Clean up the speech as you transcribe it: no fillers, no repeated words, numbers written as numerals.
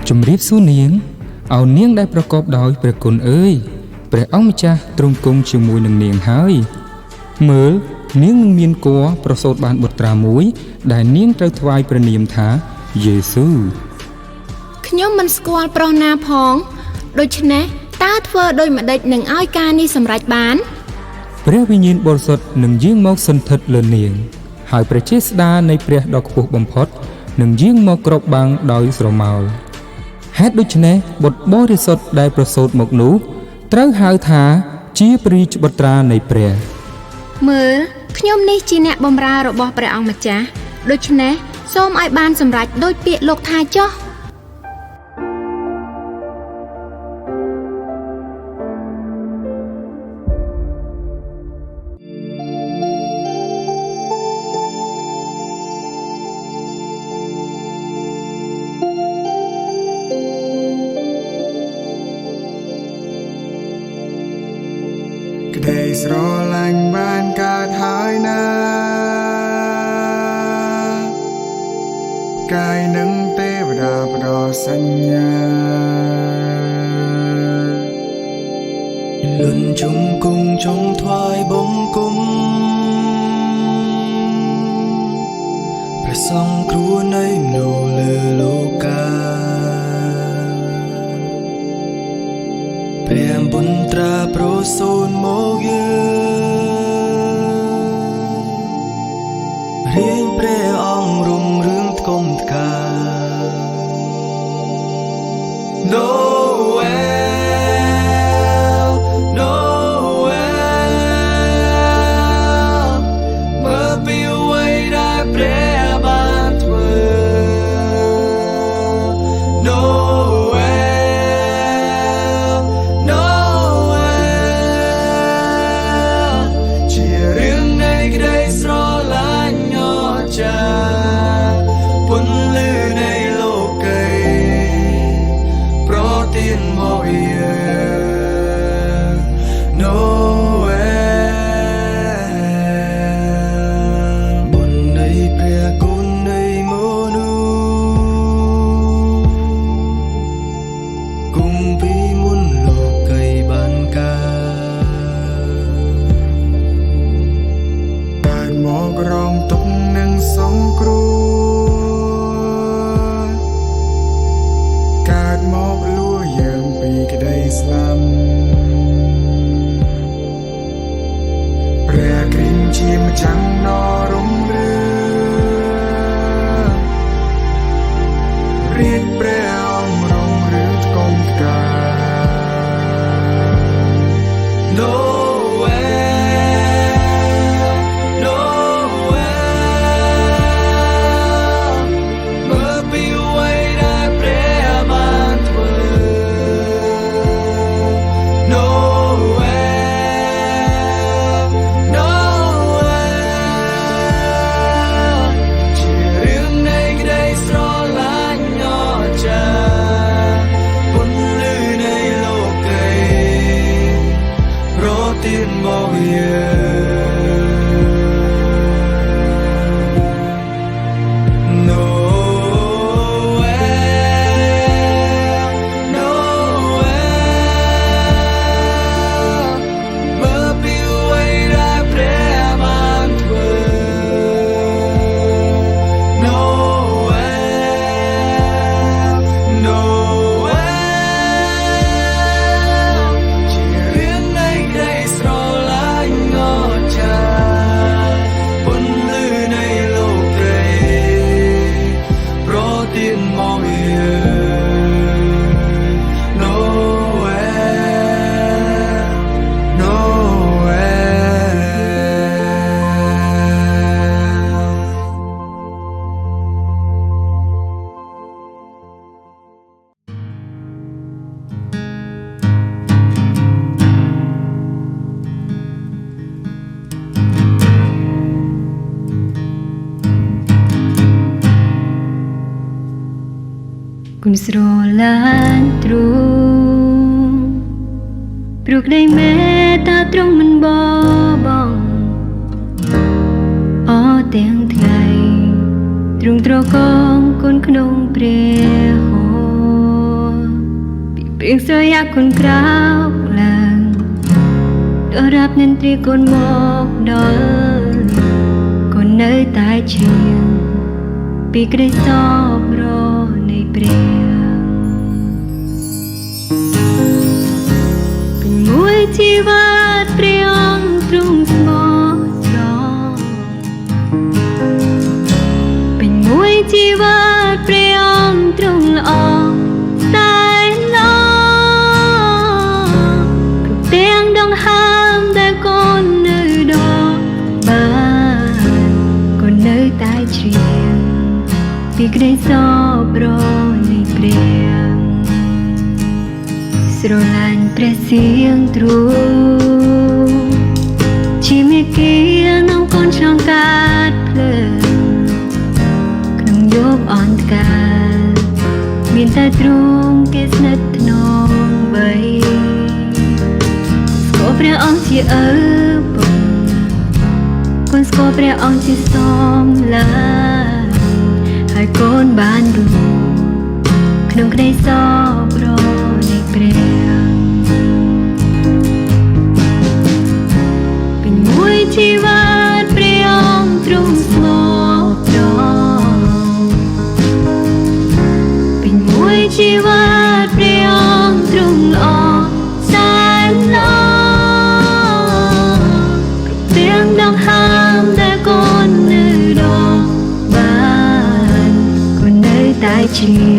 ជំរាបសួរនាងអោនាងដែលប្រកបដោយព្រះគុណអើយព្រះអង្គម្ចាស់ទ្រង់គង់ជាមួយនឹងនាងហើយមើលនាងនឹងមានគភ៌ប្រសូតបានបុត្រាមួយដែលនាងត្រូវថ្វាយព្រះនាមថាយេស៊ូខ្ញុំមិនស្គាល់ប្រុសណាផងដូច្នេះតើធ្វើដូចម្ដេចនឹងឲ្យការនេះសម្រេចបានព្រះវិញ្ញាណបរិសុទ្ធនឹងយាងមកសន្ធិដ្ឋលើនាងហើយព្រះចេស្តានៃព្រះដ៏ខ្ពស់បំផុតនឹងយាងមកគ្របបាំងដោយស្រមោលហេតុដូច្នេះបុត្របរិសុទ្ធដែលប្រសូតមកនោះត្រូវហៅថាជាព្រះរាជបុត្រានៃព្រះមើលខ្ញុំនេះជាអ្នកបម្រើរបស់ព្រះអង្គម្ចាស់ដូច្នេះសូមឲ្យបានសម្រេចដូចពាក្យលោកថាចុះក្តីស្រឡាញ់បានកើតហើយណាកាយនឹងទេវតាផ្ដល់សញ្ញាលន់ជុំគង់ចុងថ្វាយបង្គំព្រះសង្ឃគ្រួនៃមនុស្សលើលោកាព្រះបុត្រាប្រសូតមកយើងរៀងព្រះអង្គរុងរឿងថ្កុំថ្កា Noel Noel មើលពីអ្វីដែលព្រះបានធ្វើ Noel Noel ជារឿងនៃក្តីស្រឡាញ់អស្ចារ្យពន្លឺនៃលោកីប្រទានមកយើង Noel បុណ្យនៃព្រះគុណនៃមនុស្សគង់ពីមុនលោកីបានកើតមករងទុក្ខនិងសង្គ្រោះកើតមកលួចយើងពីក្តីស្លាប់ព្រះគ្រីស្ទជាម្ចាស់ដ៏រុងរឿងរាជព្រះអង្គរុងរឿងថ្កុំថ្កា Noel Noel គុណស្រឡាញ់ទ្រង់ព្រោះក្តីមេត្តាទ្រង់មិនបបង់អទាំងថ្ងៃទ្រង់ត្រកងគុណក្នុងព្រះហស្ថពីព្រៀងស្រយាគុណក្រោកឡើងដល់រាប់និន្ទ្រាគុណមកដល់គុណនៅតែឈៀងពីក្តីសោករនៃព្រះពេញមួយជីវិតព្រះអង្គទ្រង់ស្មោះត្រង់ពេញមួយជីវិតព្រះអង្គទ្រង់ល្អតែល្អគ្រប់ទាំងដង្ហើមដែលកូននៅដល់បានកូននៅតែជ្រៀងពីក្តីសោករនៃព្រះស្រឡាញ់ព្រះសៀងទ្រង់ជាមេគាក្នុងកូនឆ្លងកាត់ភ្លើងក្នុងយប់អន្ទការមានតែទ្រង់គេស្និទ្ធថ្នមបីស្គាល់ព្រះអង្គជាឪពុកកូនស្គាល់ព្រះអង្គជាសមឡាហើយកូនបានรู้ក្នុងក្តីសោករនៃព្រះពេញមួយជីវិតព្រះអង្គទ្រង់ស្មោះត្រង់ពេញមួយជីវិតព្រះអង្គទ្រង់ល្អសែនល្អគ្រប់ទាំងដង្ហើមដែលកូននៅដល់បានកូននៅតែជា